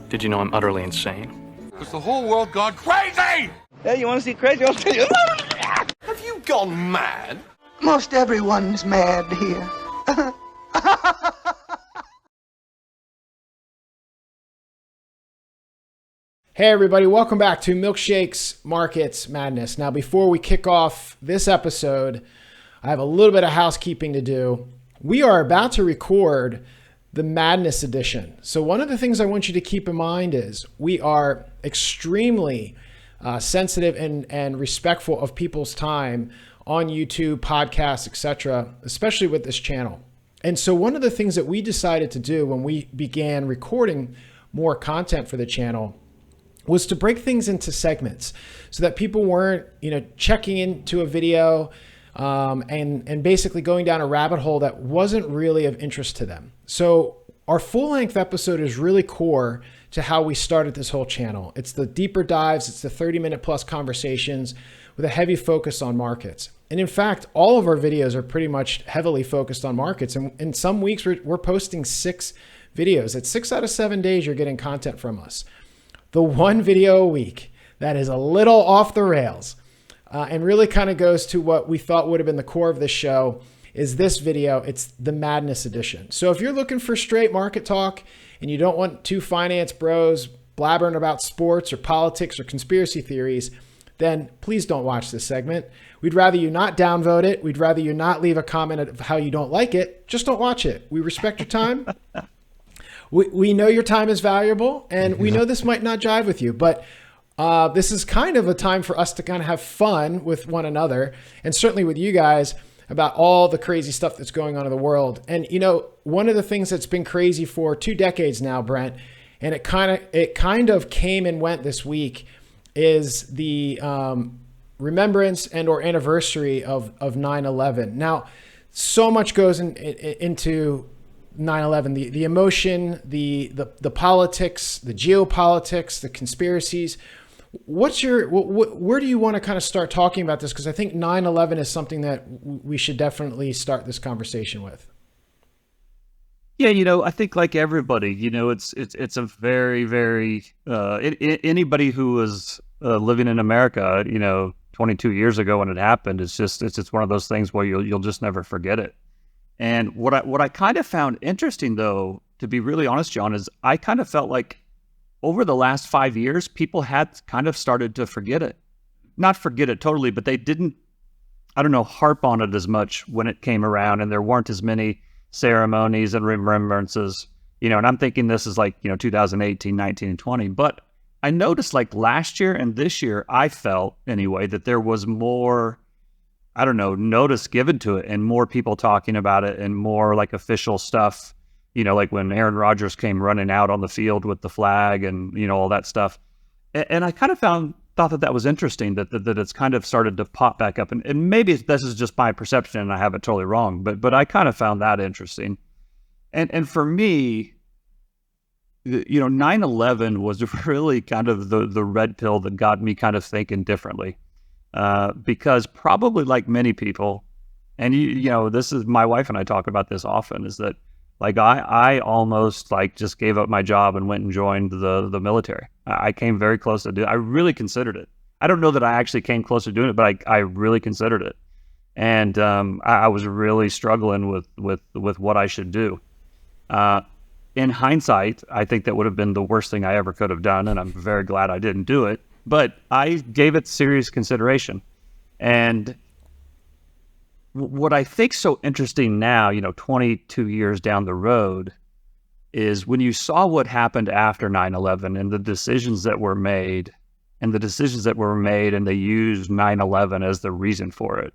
Did you know I'm utterly insane? Has the whole world gone crazy? Hey, you want to see crazy? I'll tell you. Have you gone mad? Most everyone's mad here. Hey everybody, welcome back to Milkshakes Markets Madness. Now before we kick off this episode, I have a little bit of housekeeping to do. We are about to record the Madness edition. So one of the things I want you to keep in mind is we are extremely sensitive and respectful of people's time on YouTube, podcasts, etc., especially with this channel. And so one of the things that we decided to do when we began recording more content for the channel was to break things into segments so that people weren't, checking into a video and basically going down a rabbit hole that wasn't really of interest to them. So our full-length episode is really core to how we started this whole channel. It's the deeper dives, it's the 30-minute plus conversations with a heavy focus on markets. And in fact, all of our videos are pretty much heavily focused on markets. And in some weeks, we're posting 6 videos. At 6 out of 7 days, you're getting content from us. The one video a week that is a little off the rails and really kind of goes to what we thought would have been the core of this show is this video. It's the Madness edition. So if you're looking for straight market talk and you don't want two finance bros blabbering about sports or politics or conspiracy theories, then please don't watch this segment. We'd rather you not downvote it. We'd rather you not leave a comment of how you don't like it. Just don't watch it. We respect your time. We know your time is valuable, and we know this might not jive with you, but this is kind of a time for us to kind of have fun with one another, and certainly with you guys about all the crazy stuff that's going on in the world. And one of the things that's been crazy for 2 decades now, Brent, and it kind of came and went this week, is the remembrance and or anniversary of 9/11. Now, so much goes into 9/11, the emotion, the politics, the geopolitics, the conspiracies. Where do you want to kind of start talking about this? Because I think 9/11 is something that we should definitely start this conversation with. Yeah, I think like everybody, it's a very, very anybody who was living in America, 22 years ago when it happened, it's just one of those things where you'll just never forget it. And what I kind of found interesting, though, to be really honest, John, is I kind of felt like over the last 5 years, people had kind of started to forget it. Not forget it totally, but they didn't, harp on it as much when it came around, and there weren't as many ceremonies and remembrances, and I'm thinking this is like, 2018, 19, and 20. But I noticed like last year and this year, I felt anyway, that there was more notice given to it and more people talking about it and more like official stuff, like when Aaron Rodgers came running out on the field with the flag and, all that stuff. And I kind of thought that was interesting that it's kind of started to pop back up. And maybe this is just my perception and I have it totally wrong, but I kind of found that interesting. And for me, 9/11 was really kind of the red pill that got me kind of thinking differently. Because probably like many people, and this is my wife and I talk about this often, is that like I almost like just gave up my job and went and joined the military. I came very close to I really considered it. I don't know that I actually came close to doing it, but I really considered it. And I was really struggling with what I should do. In hindsight, I think that would have been the worst thing I ever could have done, and I'm very glad I didn't do it. But I gave it serious consideration. And what I think so interesting now, 22 years down the road, is when you saw what happened after 9/11 and the decisions that were made, and they used 9/11 as the reason for it.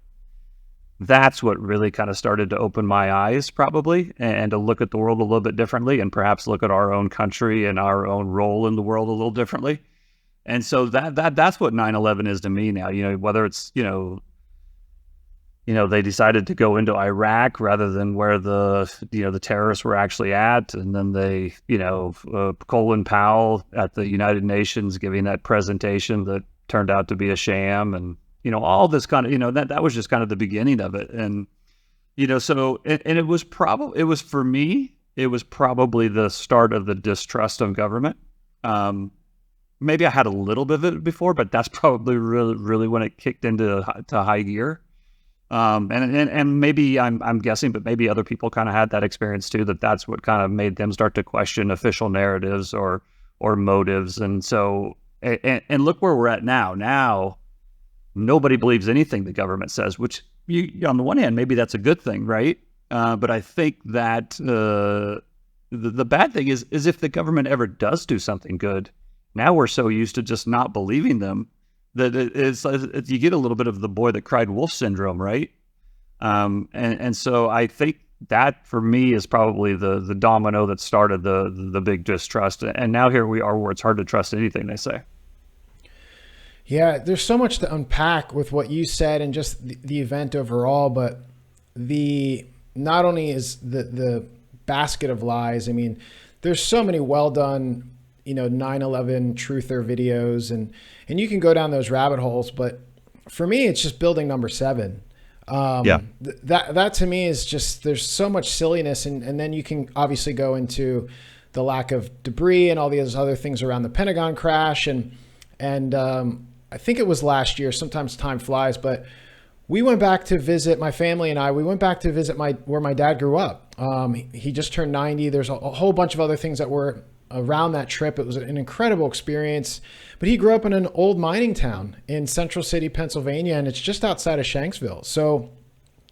That's what really kind of started to open my eyes probably, and to look at the world a little bit differently, and perhaps look at our own country and our own role in the world a little differently. And so that's what 9/11 is to me now, whether it's, they decided to go into Iraq rather than where the terrorists were actually at. And then they, Colin Powell at the United Nations giving that presentation that turned out to be a sham, and, all this kind of, that was just kind of the beginning of it. And, so, and it was for me, it was probably the start of the distrust of government. Maybe I had a little bit of it before, but that's probably really when it kicked into to high gear. And maybe I'm guessing, but maybe other people kind of had that experience too. That's what kind of made them start to question official narratives or motives. And so, and look where we're at now. Now, nobody believes anything the government says, which on the one hand, maybe that's a good thing, right? But I think that the bad thing is if the government ever does do something good, now we're so used to just not believing them that you get a little bit of the boy that cried wolf syndrome, right? And so I think that for me is probably the domino that started the big distrust. And now here we are where it's hard to trust anything they say. Yeah, there's so much to unpack with what you said and just the event overall, but not only is the basket of lies, I mean, there's so many well done, 9/11 truther videos and you can go down those rabbit holes, but for me, it's just building number 7. That to me is just, there's so much silliness. And then you can obviously go into the lack of debris and all these other things around the Pentagon crash. And I think it was last year, sometimes time flies, but we went back to visit, my family and I, we went back to visit where my dad grew up. He just turned 90. There's a whole bunch of other things that were around that trip. It was an incredible experience, but he grew up in an old mining town in Central City, Pennsylvania, and it's just outside of Shanksville. So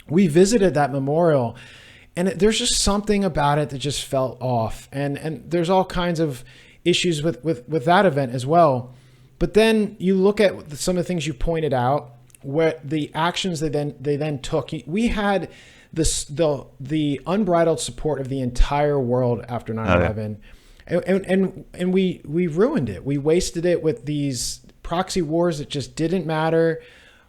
we visited that memorial, and there's just something about it that just felt off. And there's all kinds of issues with that event as well. But then you look at some of the things you pointed out, where the actions they then took. We had the unbridled support of the entire world after 9/11. And we ruined it. We wasted it with these proxy wars that just didn't matter.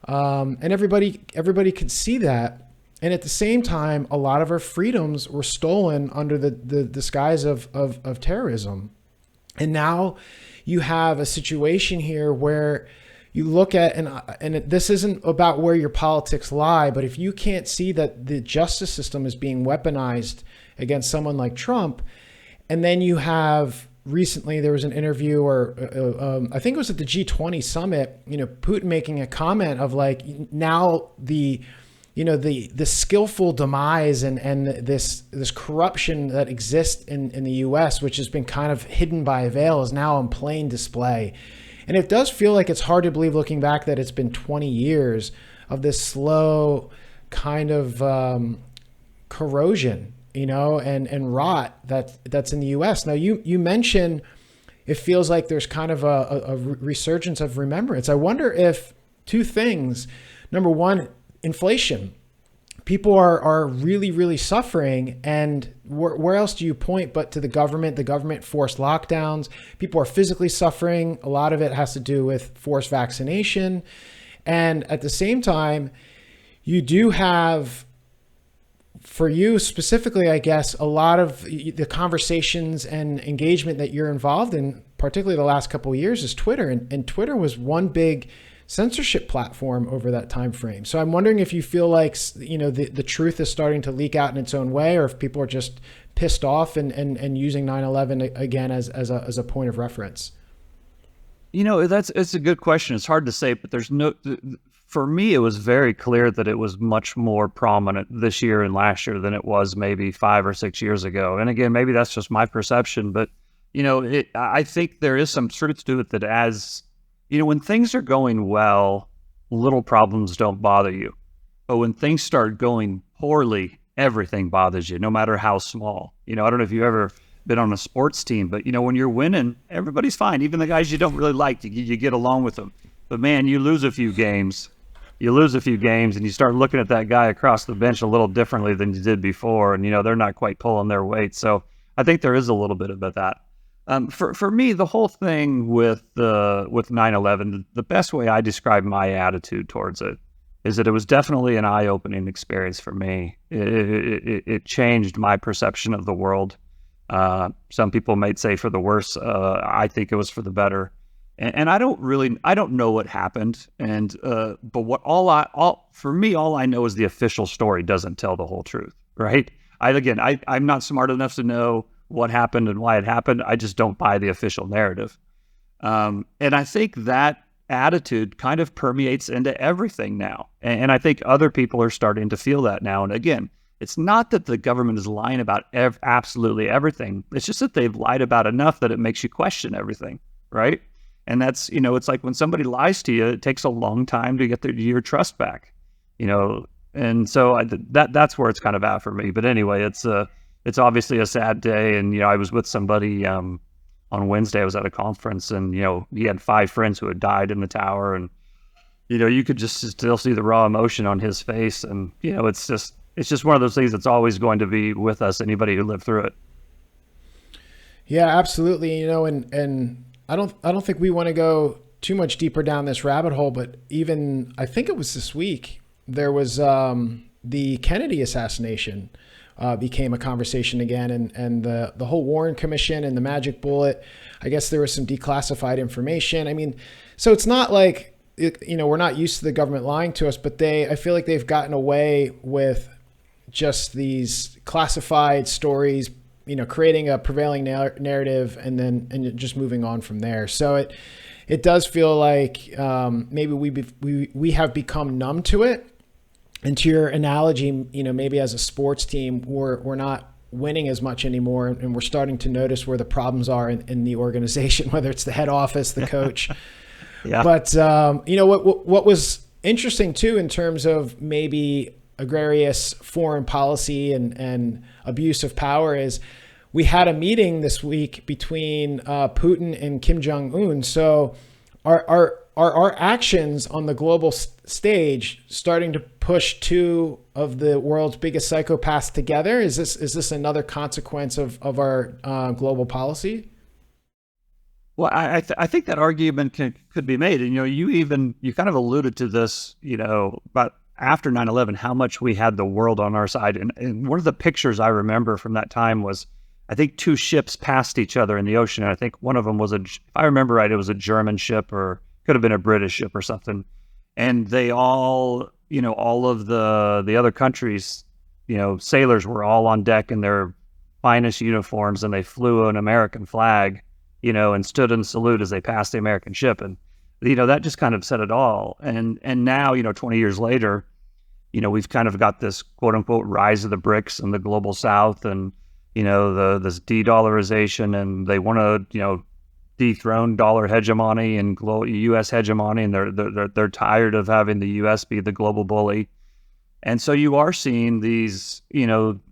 And everybody could see that. And at the same time, a lot of our freedoms were stolen under the disguise of terrorism. And now you have a situation here where you look at, and this isn't about where your politics lie, but if you can't see that the justice system is being weaponized against someone like Trump, and then you have recently there was an interview, or I think it was at the G20 summit, Putin making a comment of like, now the skillful demise and this corruption that exists in the US, which has been kind of hidden by a veil, is now on plain display. And it does feel like it's hard to believe looking back that it's been 20 years of this slow kind of corrosion, and rot that's in the US. Now you mentioned it feels like there's kind of a resurgence of remembrance. I wonder if two things. Number one, inflation. People are really, really suffering. And where else do you point but to the government? The government forced lockdowns. People are physically suffering. A lot of it has to do with forced vaccination. And at the same time, you do have, for you specifically, I guess, a lot of the conversations and engagement that you're involved in, particularly the last couple of years, is Twitter. And Twitter was one big censorship platform over that time frame. So I'm wondering if you feel like, the truth is starting to leak out in its own way, or if people are just pissed off and using 9/11 again as a point of reference. It's a good question. It's hard to say, but for me, it was very clear that it was much more prominent this year and last year than it was maybe 5 or 6 years ago. And again, maybe that's just my perception, but I think there is some truth to it that as when things are going well, little problems don't bother you. But when things start going poorly, everything bothers you, no matter how small. I don't know if you've ever been on a sports team, but when you're winning, everybody's fine. Even the guys you don't really like, you get along with them. But man, you lose a few games, and you start looking at that guy across the bench a little differently than you did before. And, they're not quite pulling their weight. So I think there is a little bit about that. For me, the whole thing with 9/11, the best way I describe my attitude towards it is that it was definitely an eye-opening experience for me. It changed my perception of the world. Some people might say for the worse. I think it was for the better. And I don't know what happened. And but for me, all I know is the official story doesn't tell the whole truth, right? I'm not smart enough to know what happened and why it happened. I just don't buy the official narrative. And I think that attitude kind of permeates into everything now. And I think other people are starting to feel that now. And again, it's not that the government is lying about absolutely everything. It's just that they've lied about enough that it makes you question everything, right? And that's, it's like when somebody lies to you, it takes a long time to get your trust back, And so that's where it's kind of at for me. But anyway, it's obviously a sad day. And, I was with somebody on Wednesday. I was at a conference, and, he had 5 friends who had died in the tower. And, you could just still see the raw emotion on his face. And, it's just one of those things that's always going to be with us, anybody who lived through it. Yeah, absolutely. And I don't think we want to go too much deeper down this rabbit hole, but even, I think it was this week, there was the Kennedy assassination became a conversation again, and the whole Warren Commission and the magic bullet. I guess there was some declassified information. I mean, so it's not like, we're not used to the government lying to us, but I feel like they've gotten away with just these classified stories, creating a prevailing narrative and just moving on from there. So it does feel like maybe we have become numb to it. And to your analogy, maybe as a sports team, we're not winning as much anymore, and we're starting to notice where the problems are in the organization, whether it's the head office, the coach. Yeah. But what was interesting too, in terms of maybe egregious foreign policy and abuse of power, is we had a meeting this week between Putin and Kim Jong-un. So are our actions on the global stage starting to push 2 of the world's biggest psychopaths together? Is this another consequence of our global policy? Well, I think that argument could be made. And, you kind of alluded to this, about after 9/11, how much we had the world on our side. And one of the pictures I remember from that time was, I think 2 ships passed each other in the ocean. And I think one of them was if I remember right, it was a German ship, or could have been a British ship or something. And they all, all of the other countries, sailors were all on deck in their finest uniforms, and they flew an American flag, and stood in salute as they passed the American ship. And, that just kind of said it all. And now, 20 years later, we've kind of got this quote unquote rise of the BRICS and the global South, and, this de-dollarization, and they want to, dethrone dollar hegemony and U.S. hegemony. And they're tired of having the U.S. be the global bully. And so you are seeing these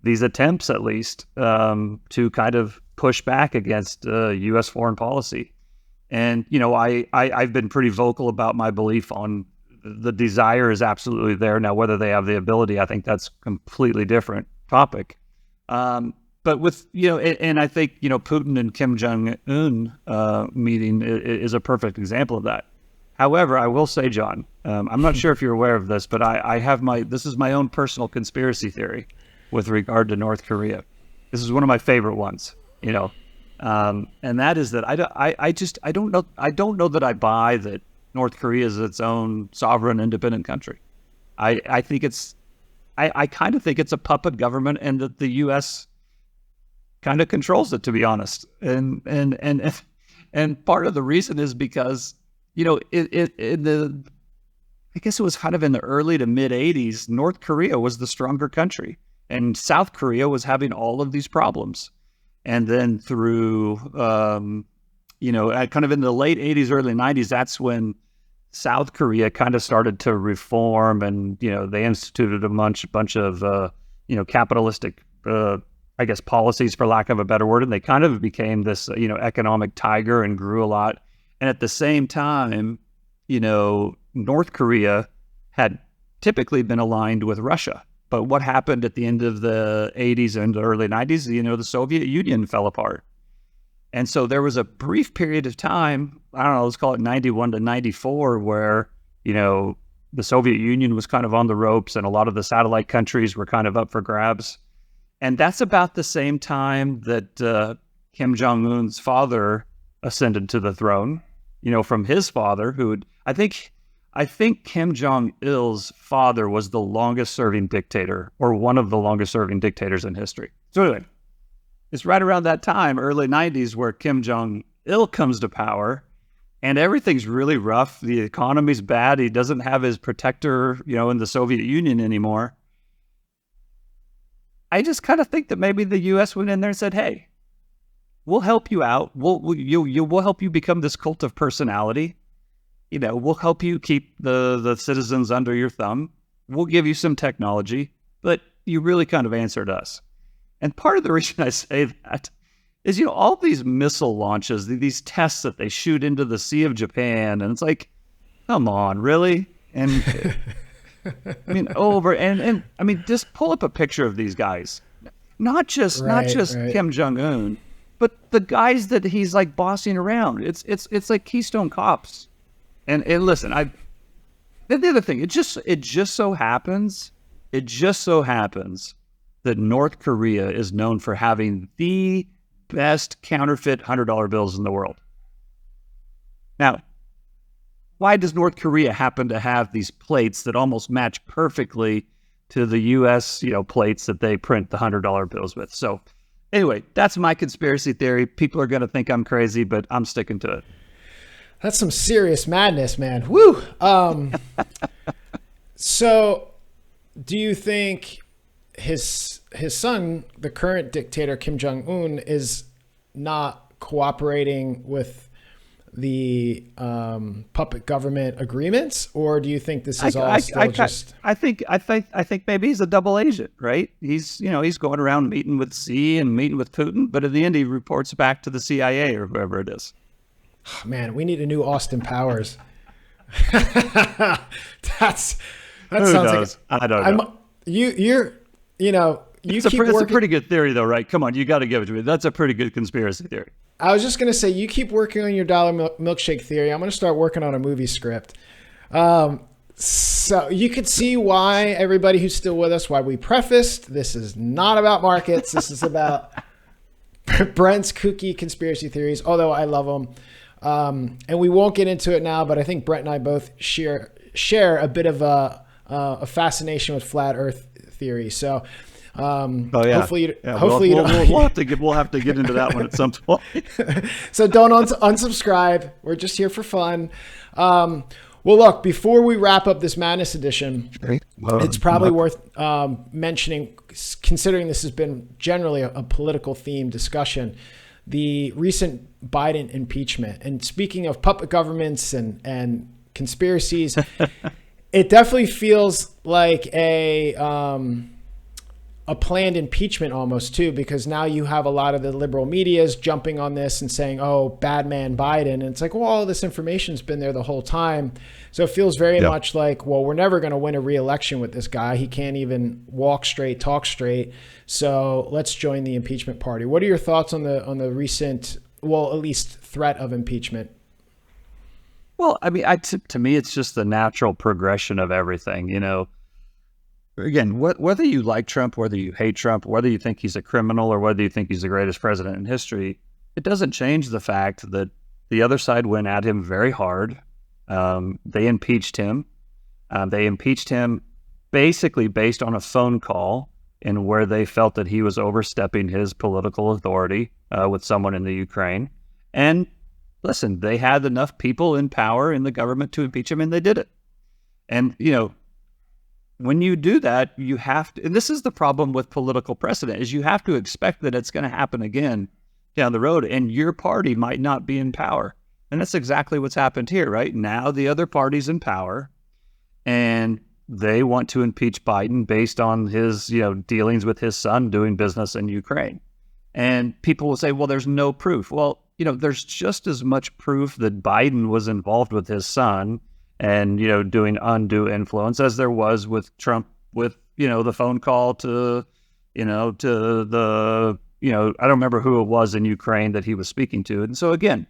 attempts, at least, to kind of push back against U.S. foreign policy. And, I've been pretty vocal about my belief on the desire is absolutely there. Now, whether they have the ability, I think that's completely different topic. But with, and I think, Putin and Kim Jong-un meeting is a perfect example of that. However, I will say, John, I'm not sure if you're aware of this, but this is my own personal conspiracy theory with regard to North Korea. This is one of my favorite ones, and that is that I don't know that I buy that North Korea is its own sovereign, independent country. I kind of think it's a puppet government, and that the U.S. kind of controls it, to be honest. And part of the reason is because, I guess it was kind of in the early to mid 80s, North Korea was the stronger country, and South Korea was having all of these problems. And then through, kind of in the late 80s, early 90s, that's when South Korea kind of started to reform, and, they instituted a bunch of, capitalistic, I guess, policies, for lack of a better word. And they kind of became this, economic tiger, and grew a lot. And at the same time, North Korea had typically been aligned with Russia. But what happened at the end of the 80s and the early 90s, the Soviet Union fell apart. And so there was a brief period of time, I don't know, let's call it 91 to 94, where, the Soviet Union was kind of on the ropes, and a lot of the satellite countries were kind of up for grabs. And that's about the same time that Kim Jong-un's father ascended to the throne, from his father, who I think Kim Jong-il's father was the longest serving dictator, or one of the longest serving dictators in history. So anyway, It's right around that time, early 90s, where Kim Jong-il comes to power, and everything's really rough. The economy's bad. He doesn't have his protector, in the Soviet Union anymore. I just kind of think that maybe the U.S. went in there and said, hey, we'll help you out. We'll help you become this cult of personality. We'll help you keep the citizens under your thumb. We'll give you some technology, but you really kind of answered us. And part of the reason I say that is, all these missile launches, these tests that they shoot into the Sea of Japan, and it's like, come on, really? And just pull up a picture of these guys. Not just Kim Jong-un, but the guys that he's like bossing around. It's like Keystone Cops. And listen, the other thing, it just so happens that North Korea is known for having the best counterfeit $100 bills in the world. Now, why does North Korea happen to have these plates that almost match perfectly to the U.S., plates that they print the $100 bills with? So anyway, that's my conspiracy theory. People are going to think I'm crazy, but I'm sticking to it. That's some serious madness, man. Woo! So do you think his son, the current dictator Kim Jong-un, is not cooperating with the puppet government agreements, or do you think this is all still just? I think maybe he's a double agent, right? He's going around meeting with Xi and meeting with Putin, but at the end he reports back to the CIA or whoever it is. Man, we need a new Austin Powers. that sounds like I don't know. It's a pretty good theory, though, right? Come on, you got to give it to me. That's a pretty good conspiracy theory. I was just going to say, you keep working on your dollar milkshake theory. I'm going to start working on a movie script. So you could see why everybody who's still with us, why we prefaced, this is not about markets. This is about Brent's kooky conspiracy theories, although I love them. And we won't get into it now, but I think Brent and I both share a bit of a fascination with flat Earth theory. So, hopefully we'll have to get into that one at some point. So don't unsubscribe. We're just here for fun. Well, look, before we wrap up this Madness edition, it's probably worth mentioning, considering this has been generally a political theme discussion, the recent Biden impeachment. And speaking of puppet governments and conspiracies, it definitely feels like a planned impeachment almost too, because now you have a lot of the liberal medias jumping on this and saying, oh, bad man Biden. And it's like, well, all this information's been there the whole time. So it feels very much like, well, we're never going to win a re-election with this guy. He can't even walk straight, talk straight. So let's join the impeachment party. What are your thoughts on the recent, well, at least threat of impeachment? Well, I mean, to me, it's just the natural progression of everything, Again, whether you like Trump, whether you hate Trump, whether you think he's a criminal or whether you think he's the greatest president in history, it doesn't change the fact that the other side went at him very hard. They impeached him. They impeached him basically based on a phone call and where they felt that he was overstepping his political authority with someone in the Ukraine. And listen, they had enough people in power in the government to impeach him, and they did it. And, when you do that, you have to, and this is the problem with political precedent, is you have to expect that it's going to happen again down the road, and your party might not be in power. And that's exactly what's happened here, right? Now the other party's in power, and they want to impeach Biden based on his, dealings with his son doing business in Ukraine. And people will say, well, there's no proof. Well, there's just as much proof that Biden was involved with his son and, doing undue influence as there was with Trump with, the phone call to the, I don't remember who it was in Ukraine that he was speaking to. And so again,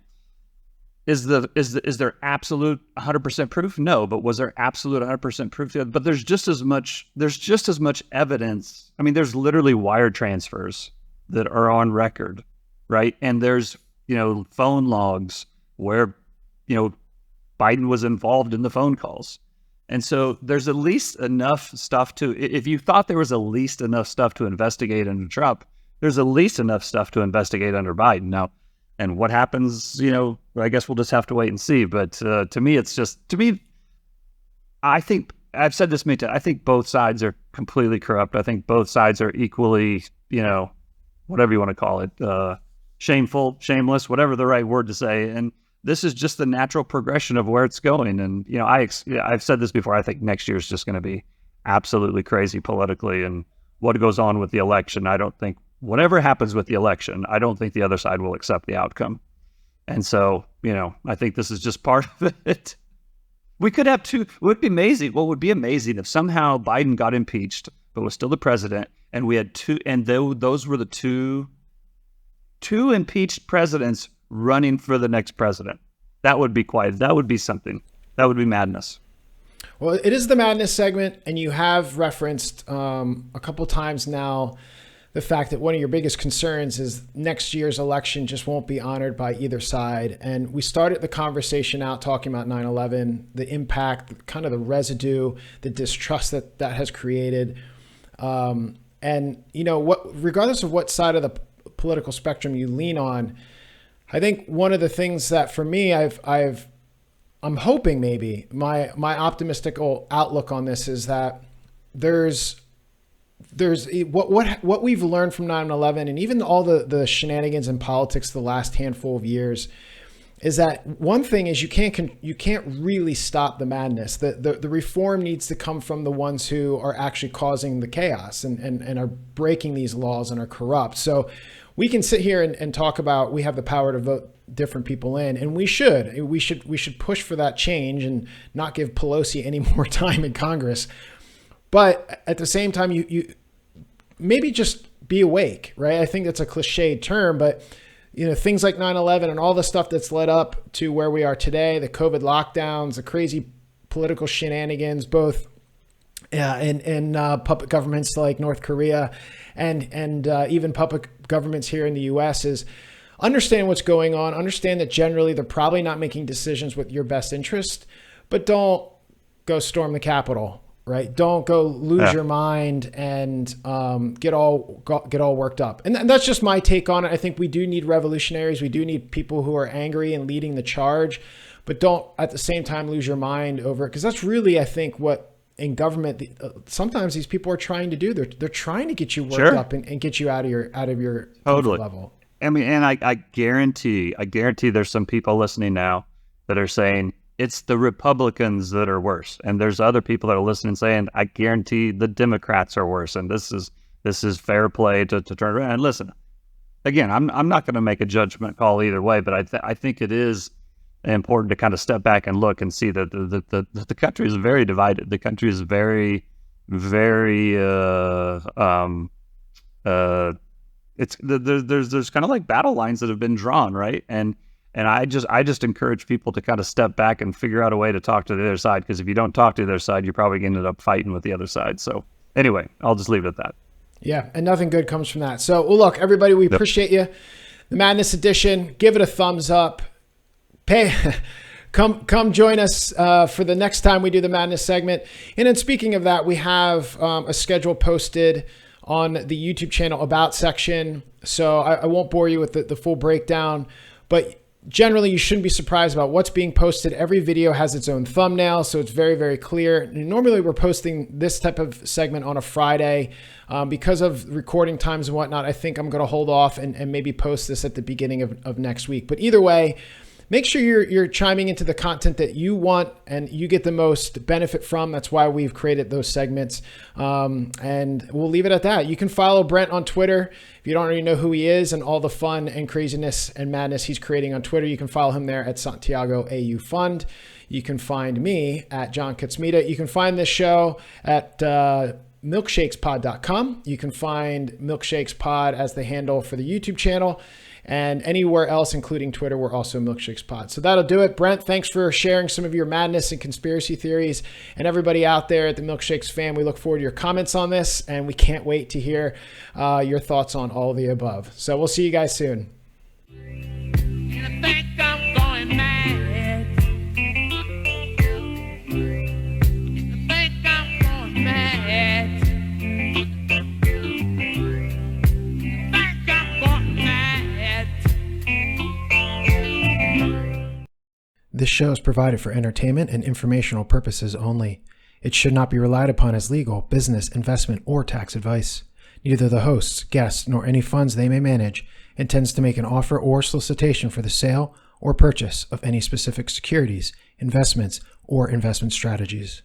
is there absolute 100% proof? No, but was there absolute 100% proof? But there's just as much evidence. I mean, there's literally wire transfers that are on record, right? And there's, phone logs where, Biden was involved in the phone calls. And so there's at least enough stuff if you thought there was at least enough stuff to investigate into Trump, there's at least enough stuff to investigate under Biden now. And what happens, I guess we'll just have to wait and see. But to me, I think I've said this many times. I think both sides are completely corrupt. I think both sides are equally, whatever you want to call it, shameful, shameless, whatever the right word to say. And this is just the natural progression of where it's going. And, I've said this before. I think next year is just going to be absolutely crazy politically. And what goes on with the election, I don't think, whatever happens with the election, I don't think the other side will accept the outcome. And so, I think this is just part of it. We could have two. It would be amazing. What would be amazing if somehow Biden got impeached, but was still the president, and we had two, and those were the two impeached presidents running for the next president. That would be that would be something. That would be madness. Well, it is the madness segment, and you have referenced a couple times now the fact that one of your biggest concerns is next year's election just won't be honored by either side. And we started the conversation out talking about 9/11, the impact, kind of the residue, the distrust that has created. And regardless of what side of the political spectrum you lean on, I think one of the things that for me, I'm hoping maybe my optimistic outlook on this is that there's what we've learned from 9/11 and even all the shenanigans in politics the last handful of years is that one thing is you can't really stop the madness. The reform needs to come from the ones who are actually causing the chaos and are breaking these laws and are corrupt. So we can sit here and talk about we have the power to vote different people in, and we should push for that change and not give Pelosi any more time in Congress. But at the same time, you maybe just be awake, right? I think that's a cliched term, but things like 9/11 and all the stuff that's led up to where we are today, the COVID lockdowns, the crazy political shenanigans, both in puppet governments like North Korea and even puppet governments here in the U.S. is understand what's going on, understand that generally they're probably not making decisions with your best interest, but don't go storm the Capitol. Right. Don't go lose your mind and get all worked up. And that's just my take on it. I think we do need revolutionaries. We do need people who are angry and leading the charge, but don't at the same time lose your mind over it. Because that's really, I think, what in government, sometimes these people are trying to do. They're trying to get you worked up and get you out of your totally level. I mean, and I guarantee there's some people listening now that are saying, it's the Republicans that are worse. And there's other people that are listening saying, I guarantee the Democrats are worse. And this is fair play to turn around. And listen, again, I'm not going to make a judgment call either way, but I think it is important to kind of step back and look and see that the country is very divided. The country is very, very, there's kind of like battle lines that have been drawn, right? And I just encourage people to kind of step back and figure out a way to talk to the other side, because if you don't talk to the other side, you're probably going to end up fighting with the other side. So anyway, I'll just leave it at that. Yeah, and nothing good comes from that. So, well, look, everybody, we appreciate you. The Madness Edition, give it a thumbs up. Come join us for the next time we do the Madness segment. And then speaking of that, we have a schedule posted on the YouTube channel About section. So I won't bore you with the full breakdown, but generally, you shouldn't be surprised about what's being posted. Every video has its own thumbnail, so it's very, very clear. Normally, we're posting this type of segment on a Friday. Because of recording times and whatnot, I think I'm going to hold off and maybe post this at the beginning of next week. But either way, make sure you're chiming into the content that you want and you get the most benefit from. That's why we've created those segments. And we'll leave it at that. You can follow Brent on Twitter. If you don't already know who he is and all the fun and craziness and madness he's creating on Twitter, you can follow him there at Santiago AU Fund. You can find me at John Katsmita. You can find this show at milkshakespod.com. You can find Milkshakes Pod as the handle for the YouTube channel. And anywhere else, including Twitter, we're also Milkshakes Pod. So that'll do it. Brent, thanks for sharing some of your madness and conspiracy theories. And everybody out there at the Milkshakes fam, we look forward to your comments on this. And we can't wait to hear your thoughts on all of the above. So we'll see you guys soon. This show is provided for entertainment and informational purposes only. It should not be relied upon as legal, business, investment, or tax advice. Neither the hosts, guests, nor any funds they may manage intends to make an offer or solicitation for the sale or purchase of any specific securities, investments, or investment strategies.